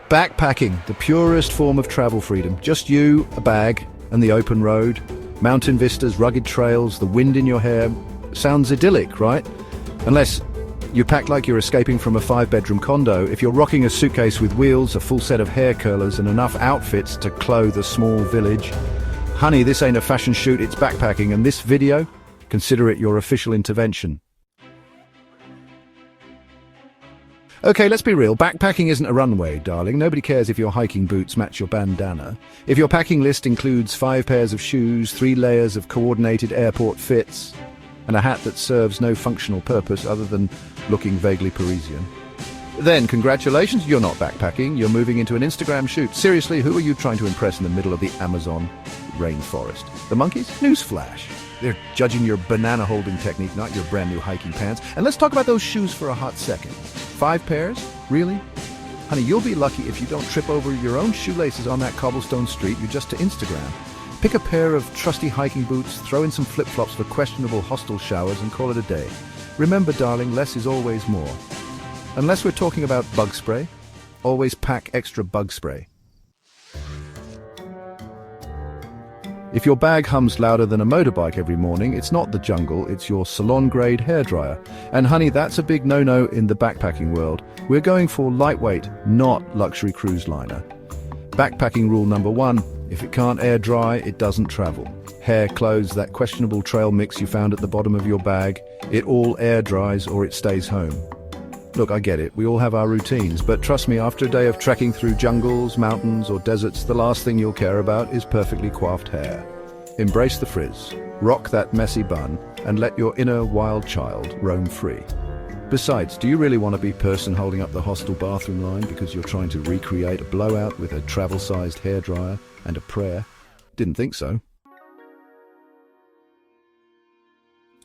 Backpacking, the purest form of travel freedom. Just you, a bag, and the open road. Mountain vistas, rugged trails, the wind in your hair. Sounds idyllic, right? Unless you pack like you're escaping from a 5-bedroom condo. If you're rocking a suitcase with wheels, a full set of hair curlers, and enough outfits to clothe a small village. Honey, this ain't a fashion shoot, it's backpacking, and this video, consider it your official intervention. Okay, let's be real. Backpacking isn't a runway, darling. Nobody cares if your hiking boots match your bandana. If your packing list includes 5 pairs of shoes, 3 layers of coordinated airport fits, and a hat that serves no functional purpose other than looking vaguely Parisian, then congratulations, you're not backpacking. You're moving into an Instagram shoot. Seriously, who are you trying to impress in the middle of the Amazon rainforest? The monkeys? Newsflash. They're judging your banana-holding technique, not your brand-new hiking pants. And let's talk about those shoes for a hot second. 5 pairs? Really? Honey, you'll be lucky if you don't trip over your own shoelaces on that cobblestone street you're just to Instagram. Pick a pair of trusty hiking boots, throw in some flip-flops for questionable hostel showers, and call it a day. Remember, darling, less is always more. Unless we're talking about bug spray, always pack extra bug spray. If your bag hums louder than a motorbike every morning, it's not the jungle, it's your salon-grade hairdryer. And honey, that's a big no-no in the backpacking world. We're going for lightweight, not luxury cruise liner. Backpacking rule number 1, if it can't air dry, it doesn't travel. Hair, clothes, that questionable trail mix you found at the bottom of your bag, it all air dries or it stays home. Look, I get it, we all have our routines, but trust me, after a day of trekking through jungles, mountains, or deserts, the last thing you'll care about is perfectly coiffed hair. Embrace the frizz, rock that messy bun, and let your inner wild child roam free. Besides, do you really want to be person holding up the hostel bathroom line because you're trying to recreate a blowout with a travel-sized hairdryer and a prayer? Didn't think so.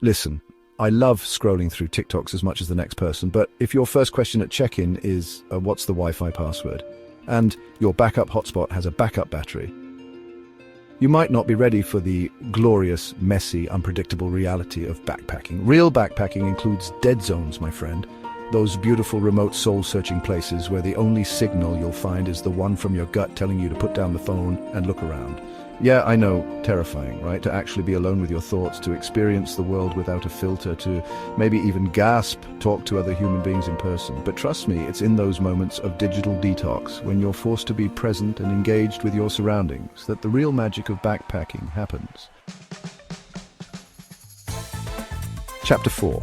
Listen, I love scrolling through TikToks as much as the next person, but if your first question at check-in is, what's the Wi-Fi password? And your backup hotspot has a backup battery, you might not be ready for the glorious, messy, unpredictable reality of backpacking. Real backpacking includes dead zones, my friend. Those beautiful remote soul-searching places where the only signal you'll find is the one from your gut telling you to put down the phone and look around. Yeah, I know, terrifying, right? To actually be alone with your thoughts, to experience the world without a filter, to maybe even gasp, talk to other human beings in person. But trust me, it's in those moments of digital detox, when you're forced to be present and engaged with your surroundings, that the real magic of backpacking happens. Chapter 4.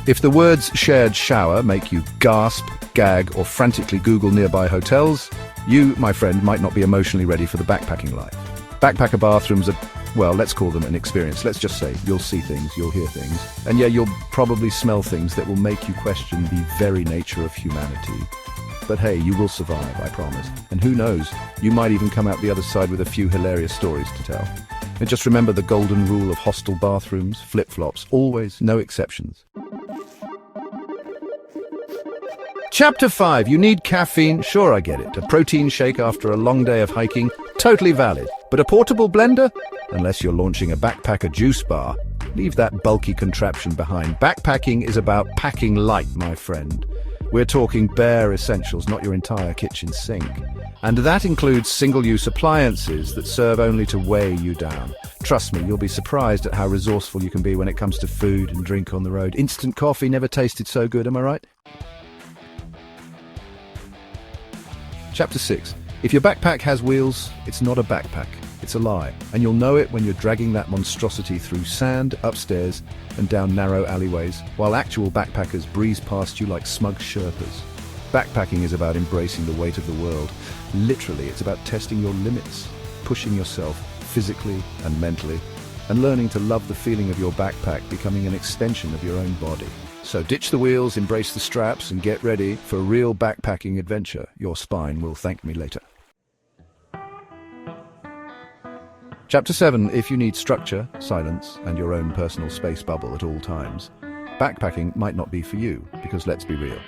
If the words shared shower make you gasp, gag, or frantically Google nearby hotels, you, my friend, might not be emotionally ready for the backpacking life. Backpacker bathrooms are, well, let's call them an experience. Let's just say you'll see things, you'll hear things, and yeah, you'll probably smell things that will make you question the very nature of humanity. But hey, you will survive, I promise. And who knows, you might even come out the other side with a few hilarious stories to tell. And just remember the golden rule of hostel bathrooms, flip-flops, always, no exceptions. Chapter 5. You need caffeine? Sure, I get it. A protein shake after a long day of hiking? Totally valid. But a portable blender? Unless you're launching a backpacker juice bar, leave that bulky contraption behind. Backpacking is about packing light, my friend. We're talking bare essentials, not your entire kitchen sink. And that includes single-use appliances that serve only to weigh you down. Trust me, you'll be surprised at how resourceful you can be when it comes to food and drink on the road. Instant coffee never tasted so good, am I right? Chapter 6. If your backpack has wheels, it's not a backpack, it's a lie. And you'll know it when you're dragging that monstrosity through sand, upstairs, and down narrow alleyways, while actual backpackers breeze past you like smug Sherpas. Backpacking is about embracing the weight of the world. Literally, it's about testing your limits, pushing yourself physically and mentally, and learning to love the feeling of your backpack becoming an extension of your own body. So ditch the wheels, embrace the straps, and get ready for a real backpacking adventure. Your spine will thank me later. Chapter 7. If you need structure, silence, and your own personal space bubble at all times, backpacking might not be for you, because let's be real.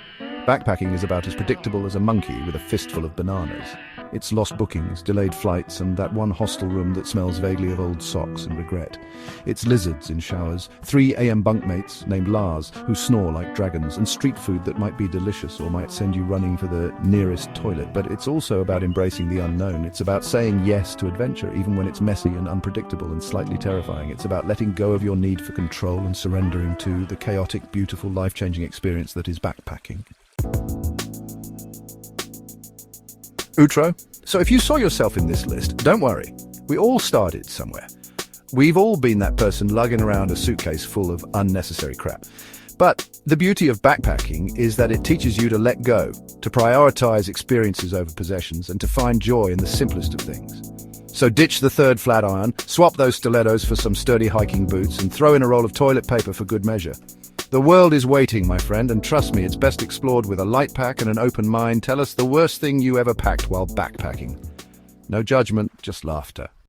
Backpacking is about as predictable as a monkey with a fistful of bananas. It's lost bookings, delayed flights, and that one hostel room that smells vaguely of old socks and regret. It's lizards in showers, 3 AM bunkmates named Lars who snore like dragons, and street food that might be delicious or might send you running for the nearest toilet. But it's also about embracing the unknown. It's about saying yes to adventure, even when it's messy and unpredictable and slightly terrifying. It's about letting go of your need for control and surrendering to the chaotic, beautiful, life-changing experience that is backpacking. Outro. So if you saw yourself in this list, don't worry. We all started somewhere. We've all been that person lugging around a suitcase full of unnecessary crap. But the beauty of backpacking is that it teaches you to let go, to prioritize experiences over possessions, and to find joy in the simplest of things. So ditch the third flat iron, swap those stilettos for some sturdy hiking boots, and throw in a roll of toilet paper for good measure. The world is waiting, my friend, and trust me, it's best explored with a light pack and an open mind. Tell us the worst thing you ever packed while backpacking. No judgment, just laughter.